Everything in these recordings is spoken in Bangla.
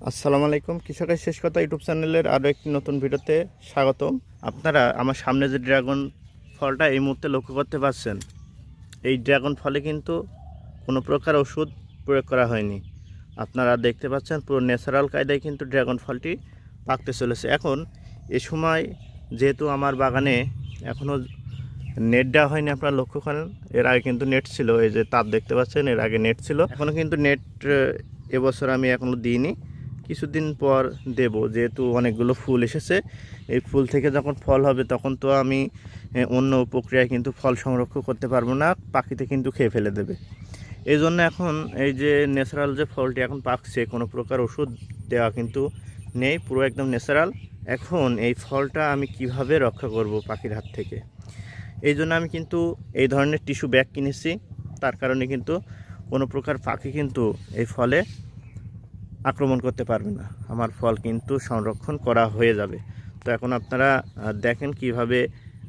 আসসালামু আলাইকুম। কৃষকের শেষ কথা ইউটিউব চ্যানেলের আরও একটি নতুন ভিডিওতে স্বাগতম। আপনারা আমার সামনে যে ড্রাগন ফলটা এই মুহূর্তে লক্ষ্য করতে পারছেন, এই ড্রাগন ফলে কিন্তু কোনো প্রকার ওষুধ প্রয়োগ করা হয়নি। আপনারা দেখতে পাচ্ছেন পুরো ন্যাচারাল কায়দায় কিন্তু ড্রাগন ফলটি পাকতে চলেছে। এখন এ সময় যেহেতু আমার বাগানে এখনও নেট দেওয়া হয়নি, আপনারা লক্ষ্য করেন, এর আগে কিন্তু নেট ছিল, এই যে তার দেখতে পাচ্ছেন, এর আগে নেট ছিল, এখনও কিন্তু নেট এবছর আমি এখনও দিইনি, কিছুদিন পর দেব। যেহেতু অনেকগুলো ফুল এসেছে, এই ফুল থেকে যখন ফল হবে তখন তো আমি অন্য প্রক্রিয়ায় কিন্তু ফল সংরক্ষণ করতে পারবো না, পাখিতে কিন্তু খেয়ে ফেলে দেবে। এই জন্য এখন এই যে ন্যাচারাল যে ফলটি এখন পাকছে, কোনো প্রকার ওষুধ দেওয়া কিন্তু নেই, পুরো একদম ন্যাচারাল। এখন এই ফলটা আমি কিভাবে রক্ষা করব পাখির হাত থেকে, এই জন্য আমি কিন্তু এই ধরনের টিস্যু ব্যাগ কিনেছি। তার কারণে কিন্তু কোনো প্রকার পাখি কিন্তু এই ফলে আক্রমণ করতে পারবে না, আমার ফল কিন্তু সংরক্ষণ করা হয়ে যাবে। তো এখন আপনারা দেখেন কিভাবে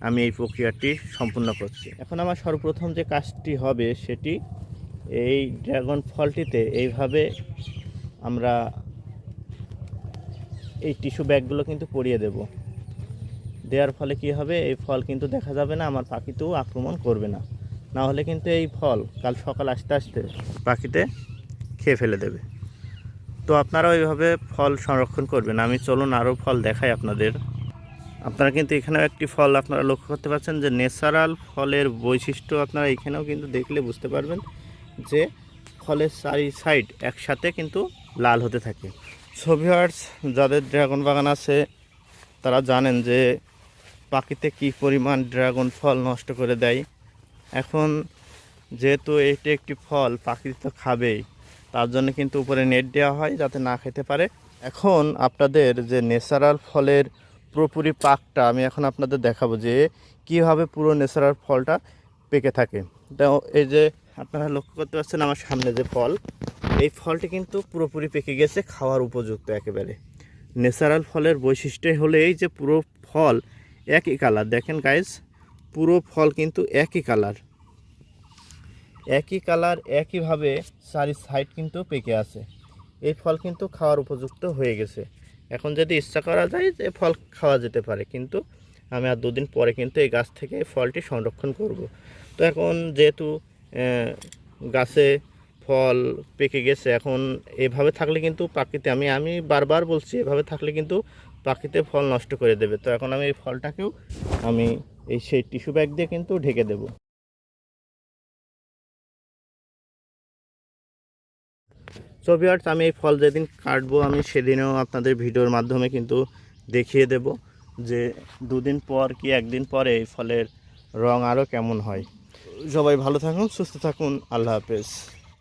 আমি এই প্রক্রিয়াটি সম্পূর্ণ করছি। এখন আমার সর্বপ্রথম যে কাজটি হবে সেটি এই ড্রাগন ফলটিতে এইভাবে আমরা এই টিস্যু ব্যাগগুলো কিন্তু পরিয়ে দেব। দেওয়ার ফলে কি হবে, এই ফল কিন্তু দেখা যাবে না, আমার পাখিতেও আক্রমণ করবে না। না হলে কিন্তু এই ফল কাল সকাল আসতে আসতে পাখিতে খেয়ে ফেলে দেবে। তো আপনারাও এইভাবে ফল সংরক্ষণ করবেন। আমি চলুন আরও ফল দেখাই আপনাদের। আপনারা কিন্তু এখানেও একটি ফল আপনারা লক্ষ্য করতে পারছেন যে ন্যাচারাল ফলের বৈশিষ্ট্য আপনারা এখানেও কিন্তু দেখলে বুঝতে পারবেন যে ফলের চারি সাইড একসাথে কিন্তু লাল হতে থাকে। সো ভিউয়ার্স, যাদের ড্রাগন বাগান আছে তারা জানেন যে পাখিতে কী পরিমাণ ড্রাগন ফল নষ্ট করে দেয়। এখন যেহেতু এটি একটি ফল পাখি তো খাবেই, তার জন্য কিন্তু উপরে নেট দেওয়া হয় যাতে না খেতে পারে। এখন আপনাদের যে ন্যাচারাল ফলের পুরোপুরি পাকটা আমি এখন আপনাদের দেখাবো যে কীভাবে পুরো ন্যাচারাল ফলটা পেকে থাকে। তো এই যে আপনারা লক্ষ্য করতে পারছেন আমার সামনে যে ফল, এই ফলটি কিন্তু পুরোপুরি পেকে গেছে, খাওয়ার উপযুক্ত একেবারে। ন্যাচারাল ফলের বৈশিষ্ট্য হলো এই যে পুরো ফল একই কালার। দেখেন গাইজ, পুরো ফল কিন্তু একই কালার, একইভাবে চারি সাইড কিন্তু পেকে আছে। এই ফল কিন্তু খাওয়ার উপযুক্ত হয়ে গেছে। এখন যদি ইচ্ছা করা যায় যে ফল খাওয়া যেতে পারে, কিন্তু আমি আর দুদিন পরে কিন্তু এই গাছ থেকে ফলটি সংরক্ষণ করব। তো এখন যেহেতু গাছে ফল পেকে গেছে, এখন এভাবে থাকলে কিন্তু পাখিতে আমি বারবার বলছি, এভাবে থাকলে কিন্তু পাখিতে ফল নষ্ট করে দেবে। তো এখন আমি এই ফলটাকেও আমি সেই টিস্যু ব্যাগ দিয়ে কিন্তু ঢেকে দেবো। সো ভিউয়ার্স, আমি এই ফল যেদিন কাটবো আমি সেদিনেও আপনাদের ভিডিওর মাধ্যমে কিন্তু দেখিয়ে দেব যে দুদিন পর কি একদিন পরে এই ফলের রং আরও কেমন হয়। সবাই ভালো থাকুন, সুস্থ থাকুন, আল্লাহ হাফেজ।